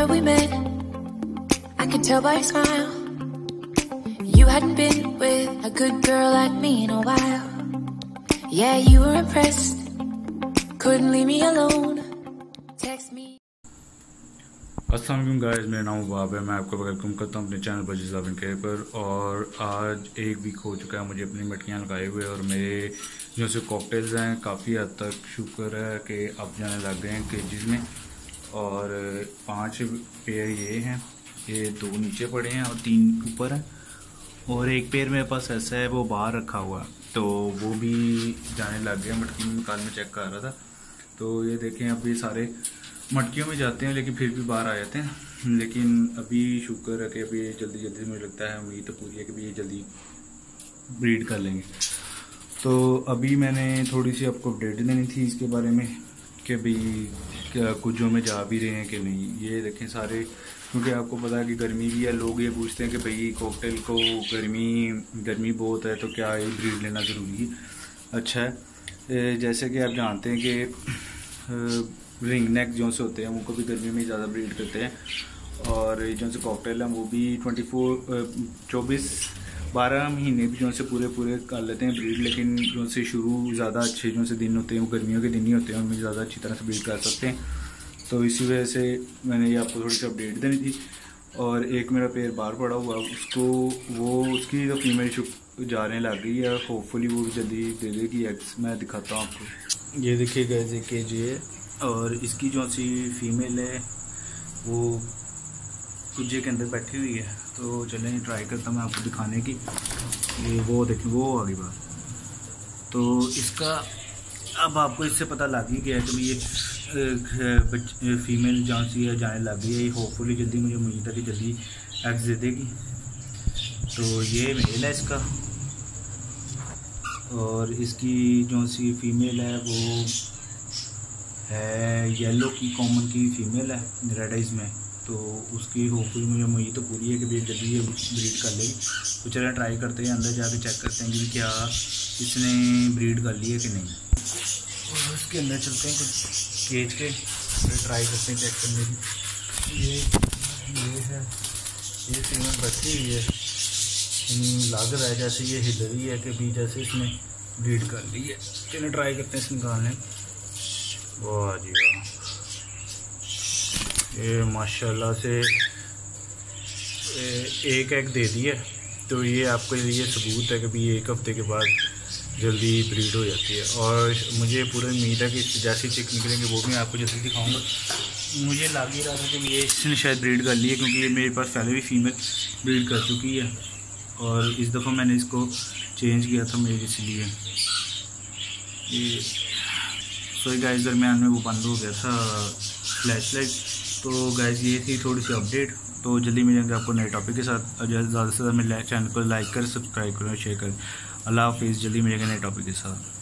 that we met, I could tell by your smile. You hadn't been with a good girl like me in a while. Yeah, you were impressed, couldn't leave me alone. Text me. अस्सलाम वालेकुम guys, मेरा नाम बाब है। मैं आपको welcome करता हूँ अपने चैनल पर जिजाबिन के पर। और आज एक वीक हो चुका है मुझे अपनी मटकियाँ लगाए हुए, और मेरे जो से कॉकटेल्स हैं काफ़ी हद तक शुक्र है कि अब जाने लग गए हैं केजेस में। और 5 पेयर ये हैं, ये 2 नीचे पड़े हैं और 3 ऊपर हैं, और एक पेयर मेरे पास ऐसा है वो बाहर रखा हुआ, तो वो भी जाने लग गया। मटकी में कल में चेक कर रहा था, तो ये देखें अब ये सारे मटकियों में जाते हैं लेकिन फिर भी बाहर आ जाते हैं। लेकिन अभी शुक्र है कि अभी जल्दी जल्दी मुझे लगता है, उम्मीद तो पूरी है कि ये जल्दी ब्रीड कर लेंगे। तो अभी मैंने थोड़ी सी आपको अपडेट देनी थी इसके बारे में कि भाई कुछों में जा भी रहे हैं कि नहीं। ये देखें सारे, क्योंकि आपको पता है कि गर्मी भी है, लोग ये पूछते हैं कि भाई कॉकटेल को गर्मी बहुत है तो क्या ये ब्रीड लेना ज़रूरी है। अच्छा है, जैसे कि आप जानते हैं कि रिंग नेक जो से होते हैं उनको भी गर्मी में ज़्यादा ब्रीड करते हैं, और जो से कॉकटेल हैं वो भी 12 महीने भी जो से पूरे कर लेते हैं ब्रीड। लेकिन जो से शुरू ज़्यादा अच्छे जो से दिन होते हैं वो गर्मियों के दिन ही होते हैं, उनमें ज़्यादा अच्छी तरह से ब्रीड कर सकते हैं। तो इसी वजह से मैंने ये आपको थोड़ी सी अपडेट देनी थी। और एक मेरा पेयर बाहर पड़ा हुआ, उसकी तो फीमेल जाने लग गई है, होपफुली वो भी जल्दी दे देगी एग्स। मैं दिखाता हूँ आपको, ये देखिए गाइस, एक केजी है और इसकी जो सी फीमेल है वो कुजे के अंदर बैठी हुई है। तो चलें ट्राई करता हूँ मैं आपको दिखाने की। ये वो देखें, वो आ गई बात। तो इसका अब आपको इससे पता लग ही गया कि ये फीमेल जहाँ सी है जाने लग गई है। होपफुली जल्दी मुझे उम्मीद है कि जल्दी एग्स दे देगी। तो ये मेल है इसका, और इसकी जो सी फीमेल है वो है येलो की, कॉमन की फीमेल है रेड आइज में। तो उसकी होपफुली मुझे उम्मीद तो पूरी है कि भाई जल्दी ये ब्रीड कर लेगी। तो चलें ट्राई करते हैं, अंदर जाके चेक करते हैं कि क्या इसने ब्रीड कर ली है कि नहीं। और उसके अंदर चलते हैं कुछ केज के, फिर ट्राई करते हैं चेक करने की। ये है, ये फीमेल बैठी हुई है, लग रहा है जैसे ये हिल रही है कि भी जैसे इसने ब्रीड कर ली है। चलें ट्राई करते हैं इसे निकालने। वाह जी वाह, ये माशाल्लाह से एक एग दे दी है। तो ये आपको ये सबूत है कि भी 1 हफ्ते के बाद जल्दी ब्रीड हो जाती है। और मुझे पूरी उम्मीद है कि जैसे चिक निकलेंगे वो भी मैं आपको जल्दी दिखाऊंगा। मुझे लग ही रहा था कि ये इसने शायद ब्रीड कर ली है, क्योंकि ये मेरे पास पहले भी फीमेल ब्रीड कर चुकी है, और इस दफ़ा मैंने इसको चेंज किया था मेरे इसलिए। ये सो गाइस दरमियान में वो बंद हो गया था फ्लैश लाइट। तो गाइस ये थी थोड़ी सी अपडेट। तो जल्दी मिलेंगे आपको नए टॉपिक के साथ। ज़्यादा से ज़्यादा मेरे चैनल को लाइक करें, सब्सक्राइब करें और शेयर करें। अल्लाह हाफिज़, जल्दी मिलेंगे नए टॉपिक के साथ।